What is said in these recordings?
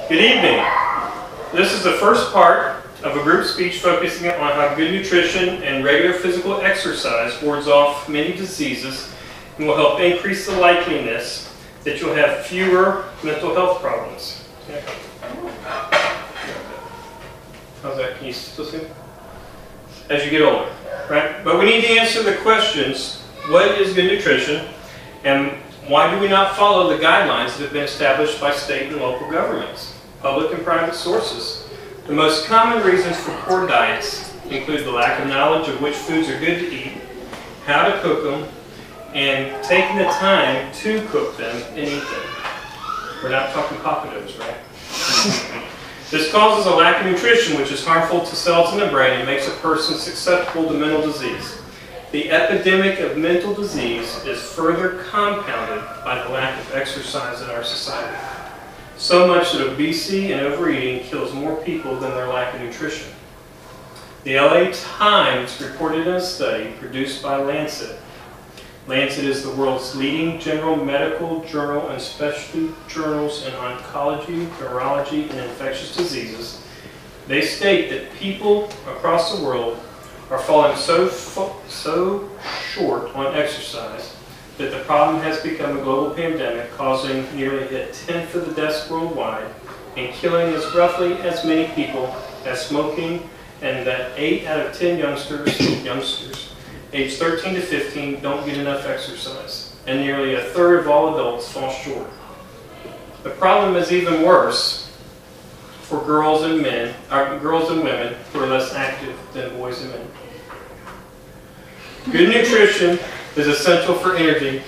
Good evening. This is the first part of a group speech focusing on how good nutrition and regular physical exercise wards off many diseases and will help increase the likeliness that you'll have fewer mental health problems. Yeah. How's that? Can you still see? As you get older, right? But we need to answer the questions: what is good nutrition, and why do we not follow the guidelines that have been established by state and local governments, public and private sources? The most common reasons for poor diets include the lack of knowledge of which foods are good to eat, how to cook them, and taking the time to cook them and eat them. We're not talking popadours, right? This causes a lack of nutrition, which is harmful to cells in the brain and makes a person susceptible to mental disease. The epidemic of mental disease is further compounded by the lack of exercise in our society. So much that obesity and overeating kills more people than their lack of nutrition. The LA Times reported in a study produced by Lancet. Lancet is the world's leading general medical journal and specialty journals in oncology, neurology, and infectious diseases. They state that people across the world are falling so short on exercise that the problem has become a global pandemic, causing nearly a tenth of the deaths worldwide and killing as roughly as many people as smoking, and that 8 out of 10 youngsters aged 13 to 15 don't get enough exercise, and nearly a third of all adults fall short. The problem is even worse for girls and women who are less active than boys and men. Good nutrition is essential for energy,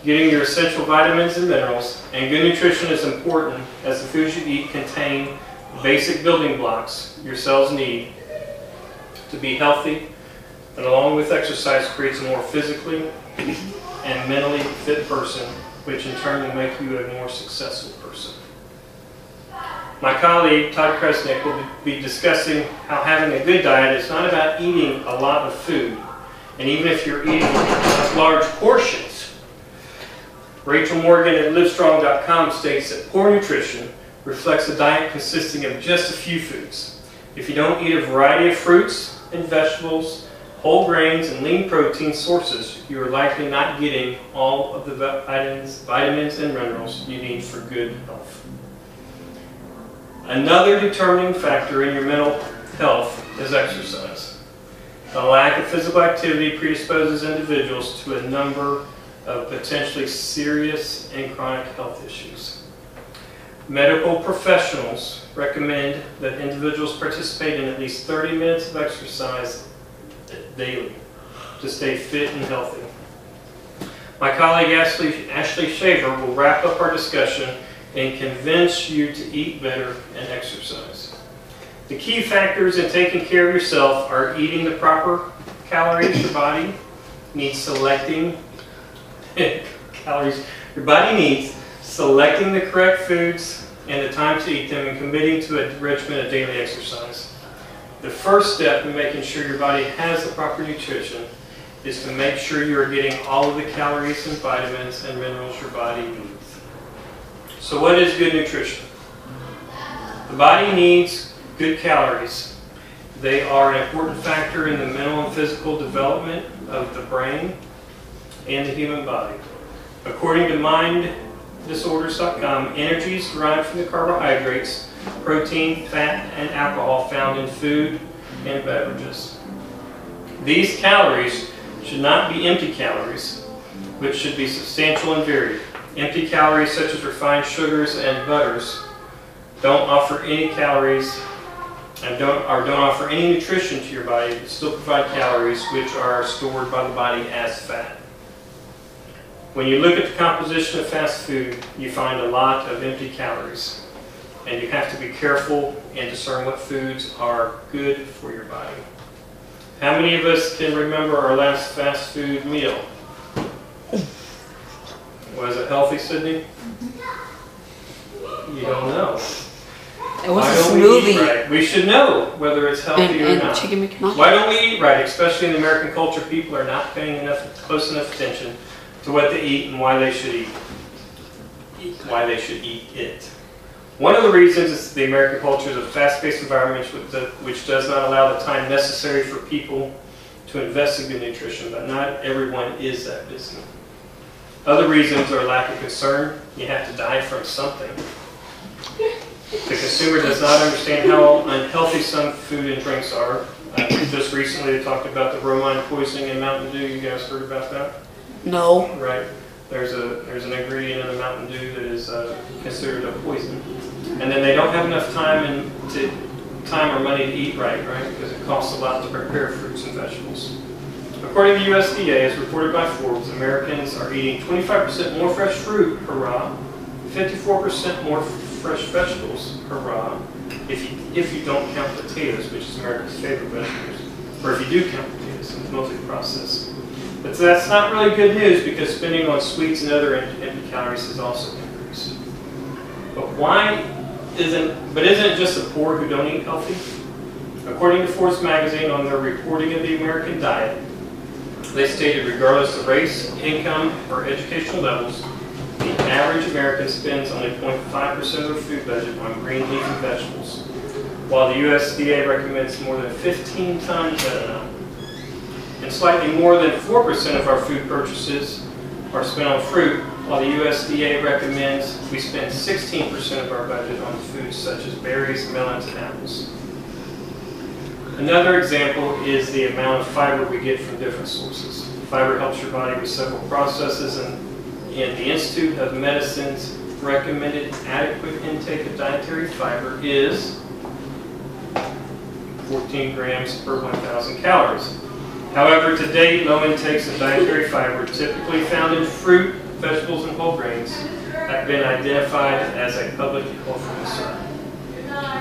getting your essential vitamins and minerals, and good nutrition is important as the foods you eat contain basic building blocks your cells need to be healthy, and along with exercise creates a more physically and mentally fit person, which in turn will make you a more successful person. My colleague, Todd Kresnik, will be discussing how having a good diet is not about eating a lot of food, and even if you're eating large portions. Rachel Morgan at Livestrong.com states that poor nutrition reflects a diet consisting of just a few foods. If you don't eat a variety of fruits and vegetables, whole grains, and lean protein sources, you are likely not getting all of the vitamins and minerals you need for good health. Another determining factor in your mental health is exercise. The lack of physical activity predisposes individuals to a number of potentially serious and chronic health issues. Medical professionals recommend that individuals participate in at least 30 minutes of exercise daily to stay fit and healthy. My colleague Ashlee Shaver will wrap up our discussion and convince you to eat better and exercise. The key factors in taking care of yourself are eating the proper calories your body needs, selecting calories your body needs, selecting the correct foods and the time to eat them, and committing to a regimen of daily exercise. The first step in making sure your body has the proper nutrition is to make sure you are getting all of the calories and vitamins and minerals your body needs. So what is good nutrition? The body needs good calories. They are an important factor in the mental and physical development of the brain and the human body. According to minddisorders.com, energy is derived from the carbohydrates, protein, fat, and alcohol found in food and beverages. These calories should not be empty calories, but should be substantial and varied. Empty calories such as refined sugars and butters don't offer any calories and don't offer any nutrition to your body, but still provide calories which are stored by the body as fat. When you look at the composition of fast food, you find a lot of empty calories, and you have to be careful and discern what foods are good for your body. How many of us can remember our last fast food meal? Was it healthy, Sydney? You don't know. It was a smoothie. We eat right? We should know whether it's healthy or not. Chicken McNuggets. Why don't we eat right? Especially in the American culture, people are not paying close enough attention to what they eat and why they should eat it. One of the reasons is the American culture is a fast-paced environment which does not allow the time necessary for people to invest in good nutrition, but not everyone is that busy. Other reasons are lack of concern. You have to diet from something. The consumer does not understand how unhealthy some food and drinks are. Just recently they talked about the Rowe poisoning in Mountain Dew. You guys heard about that? No. Right. There's an ingredient in the Mountain Dew that is considered a poison. And then they don't have enough time or money to eat right, because it costs a lot to prepare fruits and vegetables. According to the USDA, as reported by Forbes, Americans are eating 25% more fresh fruit, hurrah, 54% more fresh vegetables, hurrah, if you don't count potatoes, which is America's favorite vegetables, or if you do count potatoes, it's mostly processed. But that's not really good news because spending on sweets and other empty calories has also increased. But isn't it just the poor who don't eat healthy? According to Forbes magazine, on their reporting of the American diet, they stated regardless of race, income, or educational levels, the average American spends only 0.5% of their food budget on green leafy vegetables, while the USDA recommends more than 15 times that amount. And slightly more than 4% of our food purchases are spent on fruit, while the USDA recommends we spend 16% of our budget on foods such as berries, melons, and apples. Another example is the amount of fiber we get from different sources. Fiber helps your body with several processes, and the Institute of Medicine's recommended adequate intake of dietary fiber is 14 grams per 1,000 calories. However, to date, low intakes of dietary fiber, typically found in fruit, vegetables, and whole grains, have been identified as a public health concern.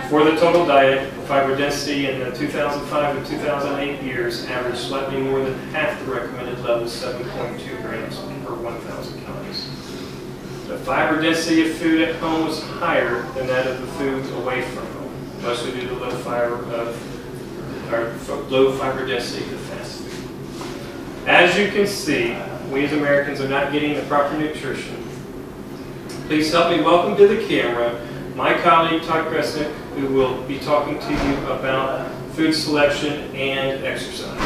For the total diet, fiber density in the 2005 and 2008 years averaged slightly more than half the recommended level, 7.2 grams per 1,000 calories. The fiber density of food at home was higher than that of the food away from home, mostly due to low fiber density of fast food. As you can see, we as Americans are not getting the proper nutrition. Please help me welcome to the camera my colleague Todd Kresnik, who will be talking to you about food selection and exercise.